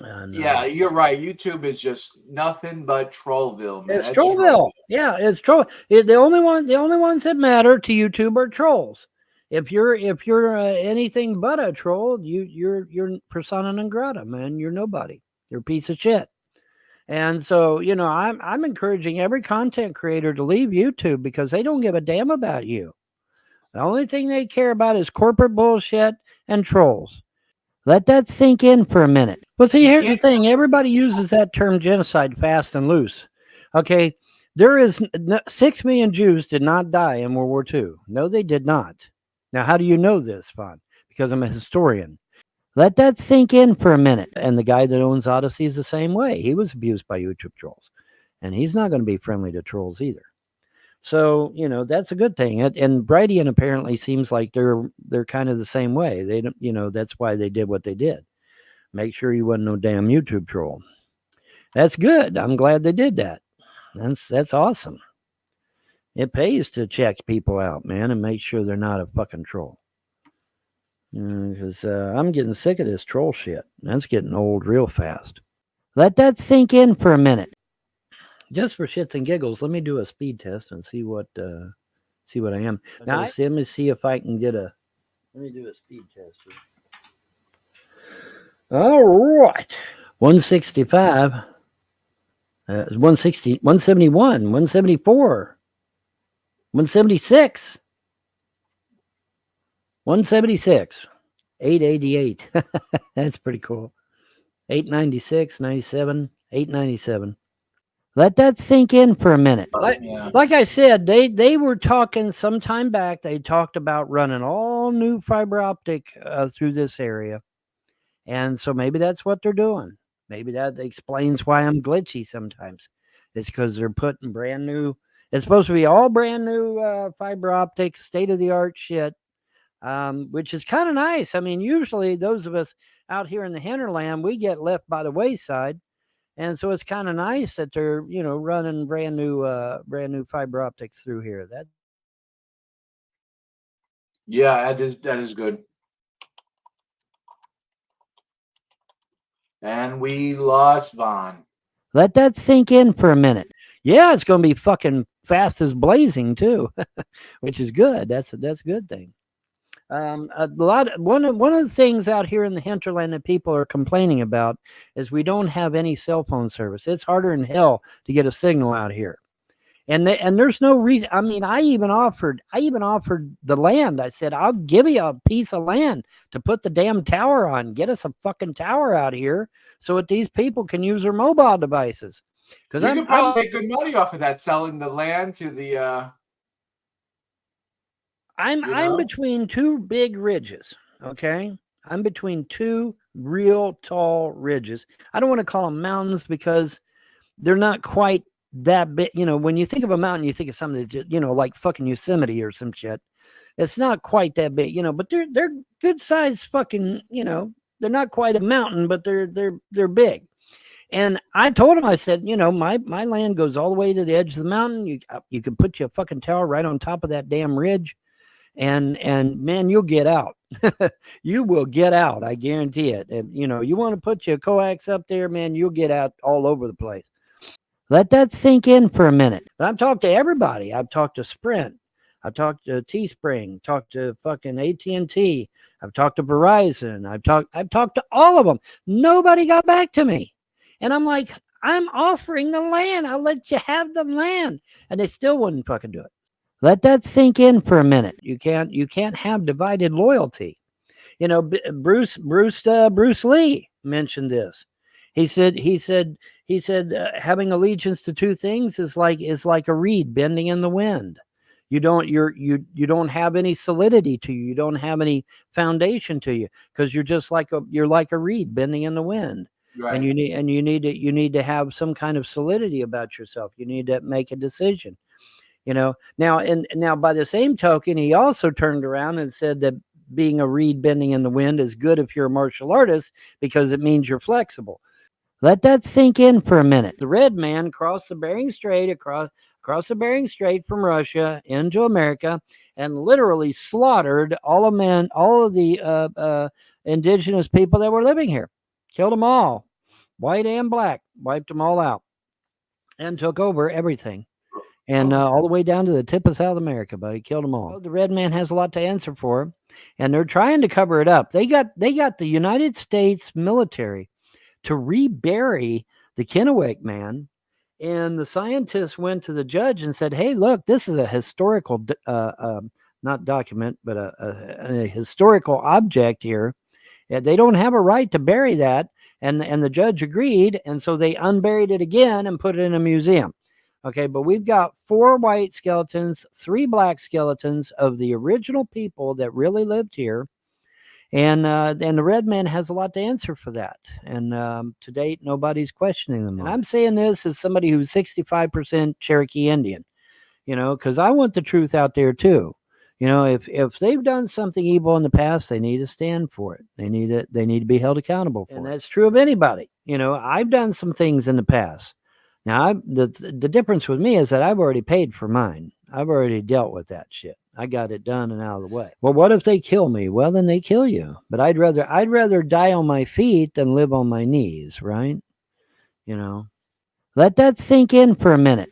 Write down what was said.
And, yeah, you're right. YouTube is just nothing but Trollville, man. it's It's Trollville. Yeah, it's troll. The only ones that matter to YouTube are trolls. If you're anything but a troll, you're persona non grata, man. You're nobody. You're a piece of shit. And so, I'm encouraging every content creator to leave YouTube because they don't give a damn about you. The only thing they care about is corporate bullshit and trolls. Let that sink in for a minute. Well, see, here's the thing. Everybody uses that term genocide fast and loose. Okay. There is 6 million Jews did not die in World War II. No, they did not. Now, how do you know this, Vaughn? Because I'm a historian. Let that sink in for a minute. And the guy that owns Odyssey is the same way. He was abused by YouTube trolls. And he's not going to be friendly to trolls either. So, that's a good thing. And Brightian apparently seems like they're kind of the same way. They don't, that's why they did what they did. Make sure you wasn't no damn YouTube troll. That's good. I'm glad they did that. That's awesome. It pays to check people out, man, and make sure they're not a fucking troll. Because I'm getting sick of this troll shit. That's getting old real fast. Let that sink in for a minute. Just for shits and giggles, let me do a speed test and see what I am. Now, let me see if I can get a. Let me do a speed test here. All right, 165, 160, 171, 174, 176, 176, 888. That's pretty cool. 896, 97, 897. Let that sink in for a minute. Like I said, they were talking some time back. They talked about running all new fiber optic through this area. And so maybe that's what they're doing. Maybe that explains why I'm glitchy sometimes. It's because they're putting brand new, it's supposed to be all brand new fiber optics, state-of-the-art shit, which is kind of nice. I mean, usually those of us out here in the hinterland, we get left by the wayside. And so it's kind of nice that they're, running brand new fiber optics through here. Yeah, that is good. And we lost Vaughn. Let that sink in for a minute. Yeah, it's going to be fucking fast as blazing too, which is good. That's a good thing. One of the things out here in the hinterland that people are complaining about is we don't have any cell phone service. It's harder than hell to get a signal out here. And there's no reason. I mean, I even offered the land. I said, I'll give you a piece of land to put the damn tower on. Get us a fucking tower out here so that these people can use their mobile devices. Because you could probably make good money off of that, selling the land to the. I'm between two big ridges. Okay, I'm between two real tall ridges. I don't want to call them mountains because they're not quite that big. When you think of a mountain, you think of something that just, like fucking Yosemite or some shit. It's not quite that big, but they're good size fucking, they're not quite a mountain, but they're big. And I told him, I said, my land goes all the way to the edge of the mountain. You can put your fucking tower right on top of that damn ridge. And man, you'll get out. You will get out. I guarantee it. And, you want to put your coax up there, man, you'll get out all over the place. Let that sink in for a minute. But I've talked to everybody. I've talked to Sprint. I've talked to Teespring, talked to fucking AT&T. I've talked to Verizon. I've talked to all of them. Nobody got back to me. And I'm like, I'm offering the land. I'll let you have the land. And they still wouldn't fucking do it. Let that sink in for a minute. You can't have divided loyalty. Bruce Lee mentioned this. He said having allegiance to two things is like a reed bending in the wind. You don't have any solidity to you. You don't have any foundation to you because you're like a reed bending in the wind. Right. And you need to have some kind of solidity about yourself. You need to make a decision. Now by the same token, he also turned around and said that being a reed bending in the wind is good if you're a martial artist because it means you're flexible. Let that sink in for a minute. The red man crossed the Bering Strait across the Bering Strait from Russia into America and literally slaughtered all of the indigenous people that were living here. Killed them all. white and black, wiped them all out and took over everything. And all the way down to the tip of South America, but he killed them all. Well, the red man has a lot to answer for, and they're trying to cover it up. They got the United States military to rebury the Kennewick man, and the scientists went to the judge and said, "Hey, look, this is a historical, not document, but a historical object here. They don't have a right to bury that." And the judge agreed, and so they unburied it again and put it in a museum. Okay, but we've got 4 white skeletons, 3 black skeletons of the original people that really lived here. And the red man has a lot to answer for that. And to date, nobody's questioning them. And I'm saying this as somebody who's 65% Cherokee Indian, because I want the truth out there too. If they've done something evil in the past, they need to stand for it. They need to be held accountable for it. And that's true of anybody. I've done some things in the past. Now, the difference with me is that I've already paid for mine. I've already dealt with that shit. I got it done and out of the way. Well, what if they kill me? Well, then they kill you. But I'd rather die on my feet than live on my knees, right? Let that sink in for a minute.